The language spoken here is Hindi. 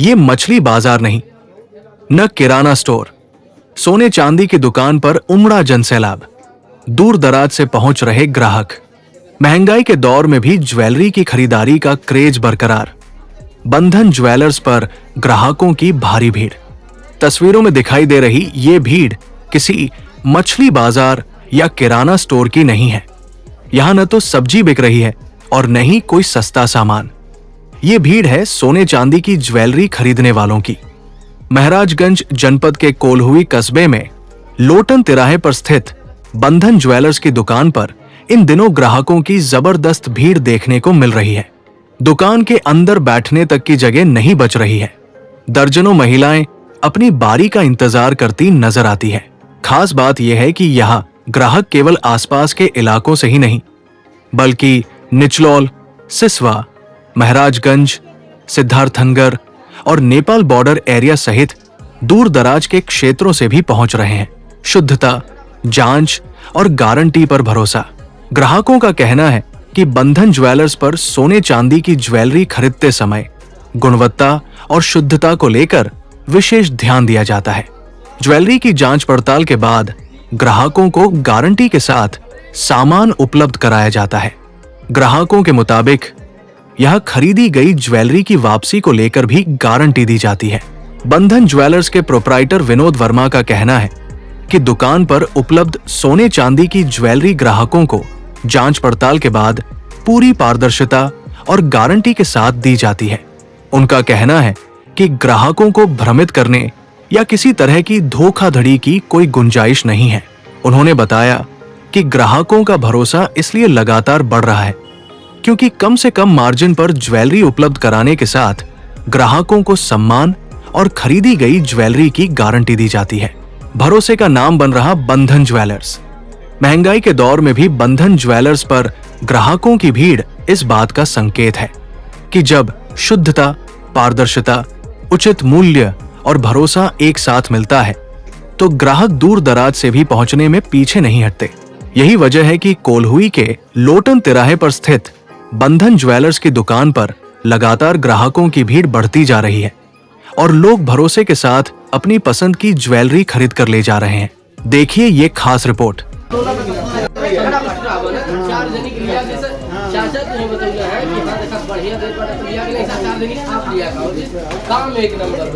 ये मछली बाजार नहीं, न किराना स्टोर। सोने चांदी की दुकान पर उमड़ा जनसैलाब, दूर दराज से पहुंच रहे ग्राहक। महंगाई के दौर में भी ज्वेलरी की खरीदारी का क्रेज बरकरार। बंधन ज्वेलर्स पर ग्राहकों की भारी भीड़। तस्वीरों में दिखाई दे रही ये भीड़ किसी मछली बाजार या किराना स्टोर की नहीं है। यहां न तो सब्जी बिक रही है और न ही कोई सस्ता सामान। ये भीड़ है सोने चांदी की ज्वेलरी खरीदने वालों की। महाराजगंज जनपद के कोल्हुई कस्बे में लोटन तिराहे पर स्थित बंधन ज्वेलर्स की दुकान पर इन दिनों ग्राहकों की जबरदस्त भीड़ देखने को मिल रही है। दुकान के अंदर बैठने तक की जगह नहीं बच रही है। दर्जनों महिलाएं अपनी बारी का इंतजार करती नजर आती है। खास बात यह है कि यहाँ ग्राहक केवल आसपास के इलाकों से ही नहीं, बल्कि निचलौल, सिसवा, महाराजगंज, सिद्धार्थनगर और नेपाल बॉर्डर एरिया सहित दूर दराज के क्षेत्रों से भी पहुंच रहे हैं। शुद्धता, जांच और गारंटी पर भरोसा। ग्राहकों का कहना है कि बंधन ज्वेलर्स पर सोने चांदी की ज्वेलरी खरीदते समय गुणवत्ता और शुद्धता को लेकर विशेष ध्यान दिया जाता है। ज्वेलरी की जांच पड़ताल के बाद ग्राहकों को गारंटी के साथ सामान उपलब्ध कराया जाता है। ग्राहकों के मुताबिक यह खरीदी गई ज्वेलरी की वापसी को लेकर भी गारंटी दी जाती है। बंधन ज्वेलर्स के प्रोप्राइटर विनोद वर्मा का कहना है कि दुकान पर उपलब्ध सोने चांदी की ज्वेलरी ग्राहकों को जांच पड़ताल के बाद पूरी पारदर्शिता और गारंटी के साथ दी जाती है। उनका कहना है कि ग्राहकों को भ्रमित करने या किसी तरह की धोखाधड़ी की कोई गुंजाइश नहीं है। उन्होंने बताया कि ग्राहकों का भरोसा इसलिए लगातार बढ़ रहा है क्योंकि कम से कम मार्जिन पर ज्वेलरी उपलब्ध कराने के साथ ग्राहकों को सम्मान और खरीदी गई ज्वेलरी की गारंटी दी जाती है। भरोसे का नाम बन रहा बंधन ज्वेलर्स। महंगाई के दौर में भी बंधन ज्वेलर्स पर ग्राहकों की भीड़ इस बात का संकेत है कि जब शुद्धता, पारदर्शिता, उचित मूल्य और भरोसा एक साथ मिलता है तो ग्राहक दूर दराज से भी पहुंचने में पीछे नहीं हटते। यही वजह है कि कोल्हुई के लोटन तिराहे पर स्थित बंधन ज्वेलर्स की दुकान पर लगातार ग्राहकों की भीड़ बढ़ती जा रही है और लोग भरोसे के साथ अपनी पसंद की ज्वेलरी खरीद कर ले जा रहे हैं। देखिए ये खास रिपोर्ट। काम एक नंबर